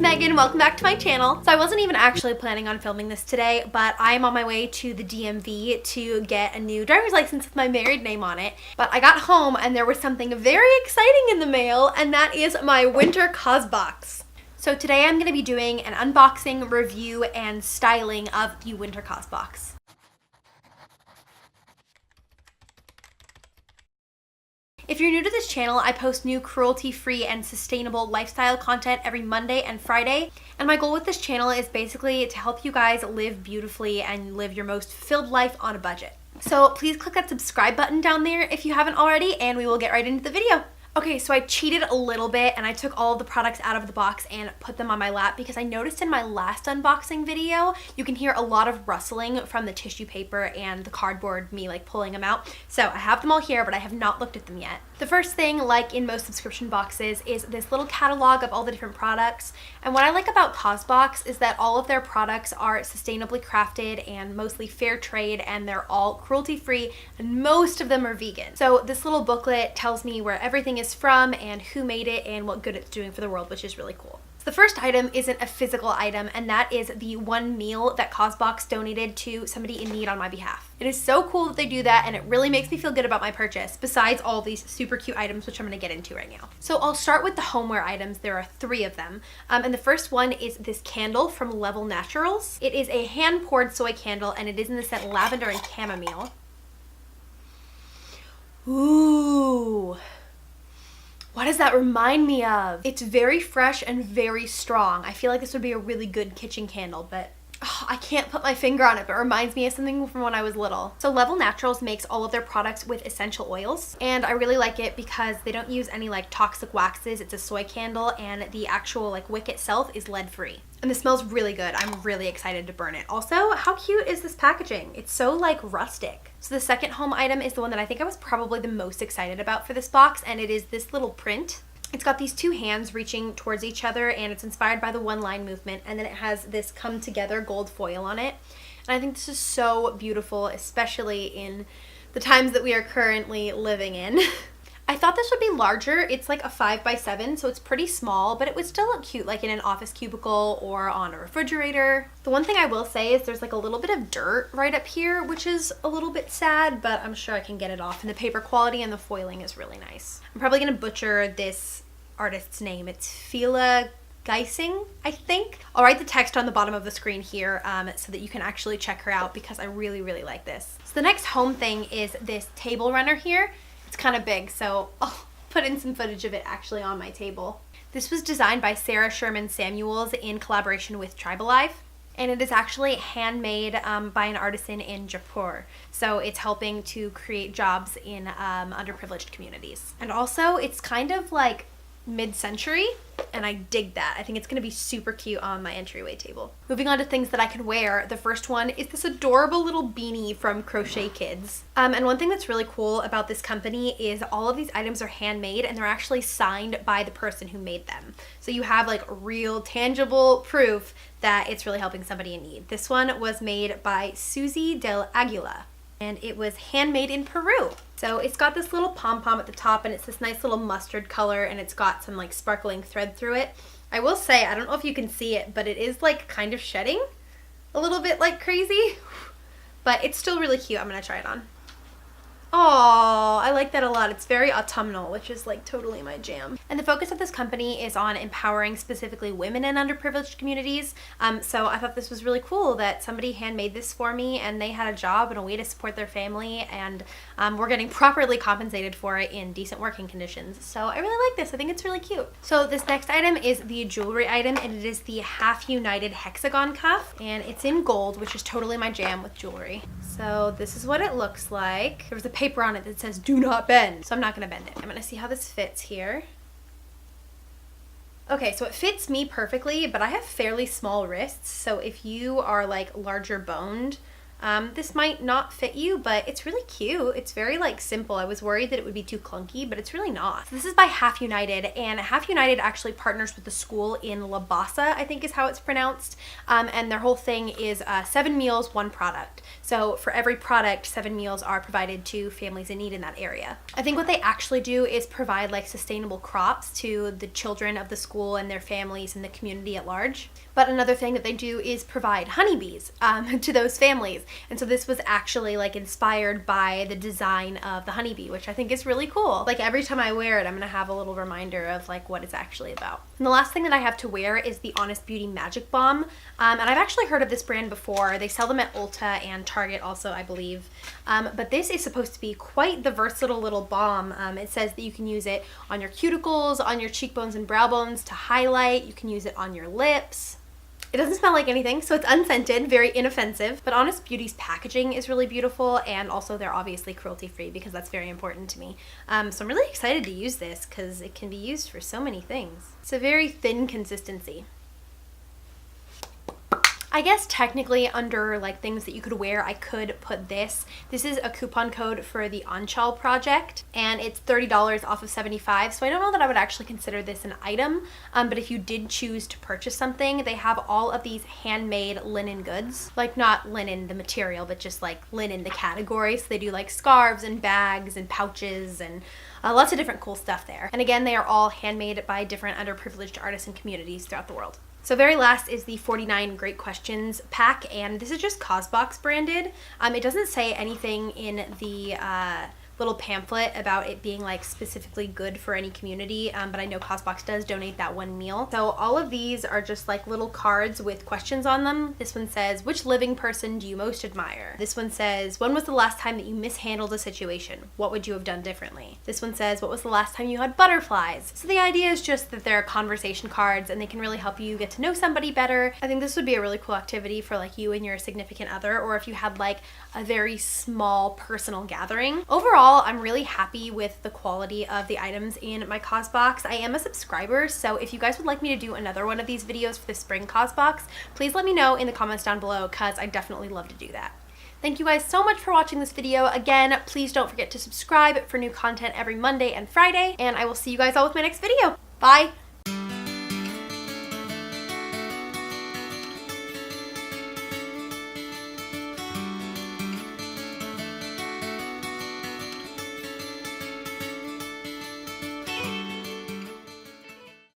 Megan, welcome back to my channel. So I wasn't even actually planning on filming this today, but I am on my way to the DMV to get a new driver's license with my married name on it. But I got home and there was something very exciting in the mail, and that is my winter Causebox. So today I'm going to be doing an unboxing, review, and styling of the winter Causebox. If you're new to this channel, I post new cruelty-free and sustainable lifestyle content every Monday and Friday. And my goal with this channel is basically to help you guys live beautifully and live your most fulfilled life on a budget. So please click that subscribe button down there if you haven't already, and we will get right into the video. Okay, so I cheated a little bit and I took all of the products out of the box and put them on my lap because I noticed in my last unboxing video, you can hear a lot of rustling from the tissue paper and the cardboard, me like pulling them out. So I have them all here, but I have not looked at them yet. The first thing, like in most subscription boxes, is this little catalog of all the different products. And what I like about Causebox is that all of their products are sustainably crafted and mostly fair trade, and they're all cruelty-free, and most of them are vegan. So this little booklet tells me where everything is from and who made it and what good it's doing for the world, which is really cool. So the first item isn't a physical item, and that is the one meal that Causebox donated to somebody in need on my behalf. It is so cool that they do that, and it really makes me feel good about my purchase, besides all these super cute items, which I'm going to get into right now. So I'll start with the homeware items. There are 3 of them. And the first one is this candle from Level Naturals. It is a hand-poured soy candle, and it is in the scent lavender and chamomile. Ooh. What does that remind me of? It's very fresh and very strong. I feel like this would be a really good kitchen candle, but I can't put my finger on it, but it reminds me of something from when I was little. So Level Naturals makes all of their products with essential oils, and I really like it because they don't use any like toxic waxes. It's a soy candle, and the actual like wick itself is lead-free. And this smells really good. I'm really excited to burn it. Also, how cute is this packaging? It's so like rustic. So the second home item is the one that I think I was probably the most excited about for this box, and it is this little print. It's got these 2 hands reaching towards each other, and it's inspired by the one line movement, and then it has this come together gold foil on it. And I think this is so beautiful, especially in the times that we are currently living in. I thought this would be larger. It's like a 5x7, so it's pretty small, but it would still look cute like in an office cubicle or on a refrigerator. The one thing I will say is there's like a little bit of dirt right up here, which is a little bit sad, but I'm sure I can get it off. And the paper quality and the foiling is really nice. I'm probably gonna butcher this artist's name. It's Fila Geising, I think. I'll write the text on the bottom of the screen here so that you can actually check her out, because I really, really like this. So the next home thing is this table runner here. It's kind of big, so I'll put in some footage of it actually on my table. This was designed by Sarah Sherman Samuels in collaboration with Tribalife, and it is actually handmade by an artisan in Jaipur. So it's helping to create jobs in underprivileged communities. And also it's kind of like mid-century, and I dig that. I think it's gonna be super cute on my entryway table. Moving on to things that I could wear, the first one is this adorable little beanie from Crochet Kids. And one thing that's really cool about this company is all of these items are handmade, and they're actually signed by the person who made them. So you have like real tangible proof that it's really helping somebody in need. This one was made by Susie Del Aguila, and it was handmade in Peru. So it's got this little pom-pom at the top, and it's this nice little mustard color, and it's got some like sparkling thread through it. I will say, I don't know if you can see it, but it is like kind of shedding a little bit like crazy, but it's still really cute. I'm gonna try it on. Oh, I like that a lot. It's very autumnal, which is like totally my jam. And the focus of this company is on empowering specifically women in underprivileged communities. So I thought this was really cool that somebody handmade this for me, and they had a job and a way to support their family, and we're getting properly compensated for it in decent working conditions. So I really like this. I think it's really cute. So this next item is the jewelry item, and it is the Half United Hexagon cuff, and it's in gold, which is totally my jam with jewelry. So this is what it looks like. There's a paper on it that says do not bend, so I'm not gonna bend it. I'm gonna see how this fits here. Okay, so it fits me perfectly, but I have fairly small wrists, so if you are like larger boned, This might not fit you, but it's really cute. It's very like simple. I was worried that it would be too clunky, but it's really not. So this is by Half United, and Half United actually partners with the school in Labasa, I think is how it's pronounced. And their whole thing is 7 meals, 1 product. So for every product, 7 meals are provided to families in need in that area. I think what they actually do is provide like sustainable crops to the children of the school and their families and the community at large. But another thing that they do is provide honeybees to those families. And so this was actually like inspired by the design of the honeybee, which I think is really cool. Like every time I wear it, I'm gonna have a little reminder of like what it's actually about. And the last thing that I have to wear is the Honest Beauty Magic Balm. And I've actually heard of this brand before. They sell them at Ulta and Target also, I believe. But this is supposed to be quite the versatile little balm. It says that you can use it on your cuticles, on your cheekbones and brow bones to highlight. You can use it on your lips. It doesn't smell like anything, so it's unscented, very inoffensive. But Honest Beauty's packaging is really beautiful, and also they're obviously cruelty-free because that's very important to me. So I'm really excited to use this because it can be used for so many things. It's a very thin consistency. I guess technically under like things that you could wear, I could put this. This is a coupon code for the Anchal project, and it's $30 off of $75. So I don't know that I would actually consider this an item, but if you did choose to purchase something, they have all of these handmade linen goods. Like not linen, the material, but just like linen, the category. So they do like scarves and bags and pouches and lots of different cool stuff there. And again, they are all handmade by different underprivileged artists and communities throughout the world. So very last is the 49 Great Questions pack, and this is just Causebox branded. It doesn't say anything in the little pamphlet about it being like specifically good for any community, but I know Causebox does donate that 1 meal. So all of these are just like little cards with questions on them. This one says, which living person do you most admire? This one says, when was the last time that you mishandled a situation? What would you have done differently? This one says, what was the last time you had butterflies? So the idea is just that they're conversation cards and they can really help you get to know somebody better. I think this would be a really cool activity for like you and your significant other, or if you had like a very small personal gathering. Overall, I'm really happy with the quality of the items in my Causebox. I am a subscriber, so if you guys would like me to do another one of these videos for the spring Causebox, please let me know in the comments down below because I'd definitely love to do that. Thank you guys so much for watching this video. Again, please don't forget to subscribe for new content every Monday and Friday, and I will see you guys all with my next video. Bye!